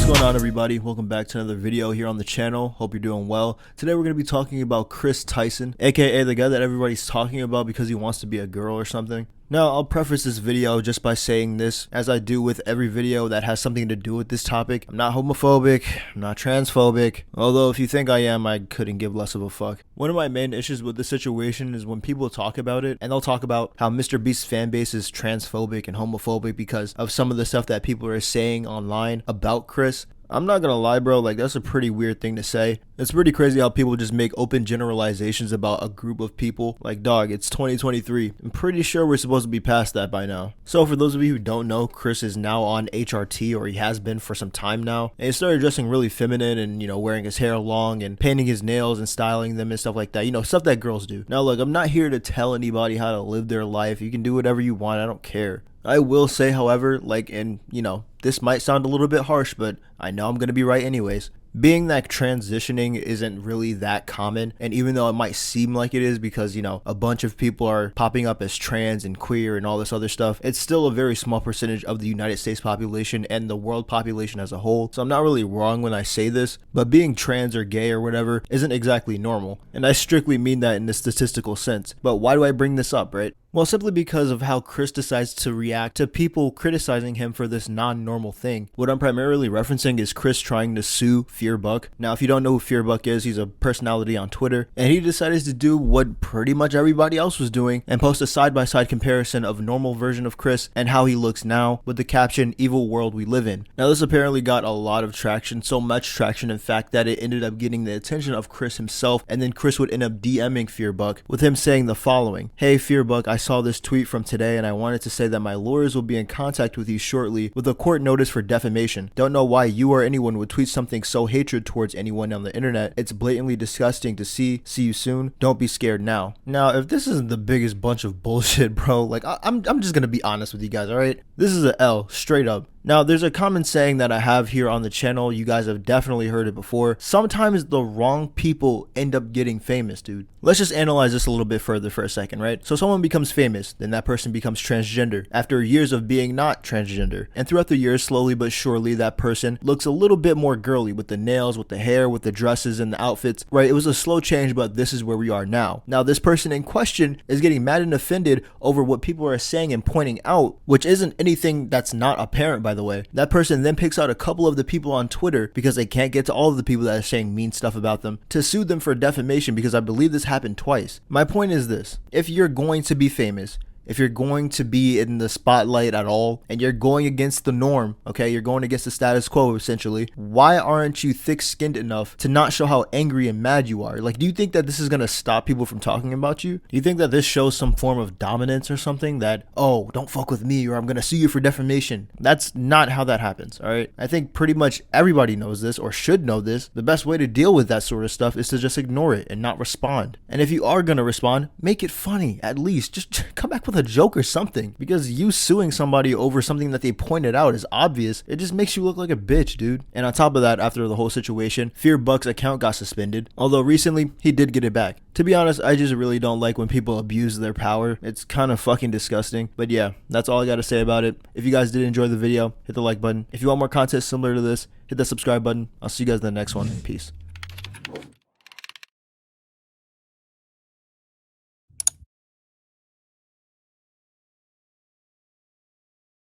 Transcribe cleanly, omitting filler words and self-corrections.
going on, everybody? Welcome back to another video here on the channel. Hope you're doing well. Today we're going to be talking about Tyson, aka the guy that everybody's talking about because he wants to be a girl or something. Now, I'll preface this video just by saying this, as I do with every video that has something to do with this topic. I'm not homophobic, I'm not transphobic, although if you think I am, I couldn't give less of a fuck. One of my main issues with this situation is when people talk about it, and they'll talk about how Mr. Beast's fan base is transphobic and homophobic because of some of the stuff that people are saying online about Chris. I'm not gonna lie, bro, like that's a pretty weird thing to say. It's pretty crazy how people just make open generalizations about a group of people. Like, dog, it's 2023. I'm pretty sure we're supposed to be past that by now. So for those of you who don't know, Chris is now on HRT, or he has been for some time now. And he started dressing really feminine and, you know, wearing his hair long and painting his nails and styling them and stuff like that. You know, stuff that girls do. Now, look, I'm not here to tell anybody how to live their life. You can do whatever you want. I don't care. I will say, however, like, and you know, this might sound a little bit harsh, but I know I'm going to be right anyways. Being that transitioning isn't really that common, and even though it might seem like it is because, you know, a bunch of people are popping up as trans and queer and all this other stuff, it's still a very small percentage of the United States population and the world population as a whole. So I'm not really wrong when I say this, but being trans or gay or whatever isn't exactly normal. And I strictly mean that in the statistical sense. But why do I bring this up, right? Well, simply because of how Chris decides to react to people criticizing him for this non-normal thing. What I'm primarily referencing is Chris trying to sue Fearbuck. Now, if you don't know who Fearbuck is, he's a personality on Twitter, and he decided to do what pretty much everybody else was doing and post a side-by-side comparison of a normal version of Chris and how he looks now with the caption, "Evil world we live in." Now, this apparently got a lot of traction, so much traction in fact that it ended up getting the attention of Chris himself, and then Chris would end up DMing Fearbuck with him saying the following: "Hey Fearbuck, I saw this tweet from today and I wanted to say that my lawyers will be in contact with you shortly with a court notice for defamation. Don't know why you or anyone would tweet something so hatred towards anyone on the internet. It's blatantly disgusting to see. See you soon. Don't be scared now." Now, if this isn't the biggest bunch of bullshit, bro, like I'm just gonna be honest with you guys, alright? This is a L, straight up. Now, there's a common saying that I have here on the channel. You guys have definitely heard it before. Sometimes the wrong people end up getting famous, dude. Let's just analyze this a little bit further for a second, right? So someone becomes famous, then that person becomes transgender after years of being not transgender. And throughout the years, slowly but surely, that person looks a little bit more girly with the nails, with the hair, with the dresses and the outfits, right? It was a slow change, but this is where we are now. Now, this person in question is getting mad and offended over what people are saying and pointing out, which isn't anything that's not apparent, by the way. That person then picks out a couple of the people on Twitter, because they can't get to all of the people that are saying mean stuff about them, to sue them for defamation, because I believe this happened twice. My point is this: if you're going to be famous, if you're going to be in the spotlight at all, and you're going against the norm, okay, you're going against the status quo essentially, why aren't you thick-skinned enough to not show how angry and mad you are? Like, do you think that this is going to stop people from talking about you? Do you think that this shows some form of dominance or something, that, oh, don't fuck with me or I'm going to sue you for defamation? That's not how that happens, alright? I think pretty much everybody knows this, or should know this. The best way to deal with that sort of stuff is to just ignore it and not respond. And if you are going to respond, make it funny, at least. Just come back with a joke or something, because you suing somebody over something that they pointed out is obvious. It just makes you look like a bitch, dude. And on top of that, after the whole situation, Fearbuck's account got suspended, although recently he did get it back. To be honest, I just really don't like when people abuse their power. It's kind of fucking disgusting. But yeah, that's all I gotta say about it. If you guys did enjoy the video, hit the like button. If you want more content similar to this, hit that subscribe button. I'll see you guys in the next one. Peace.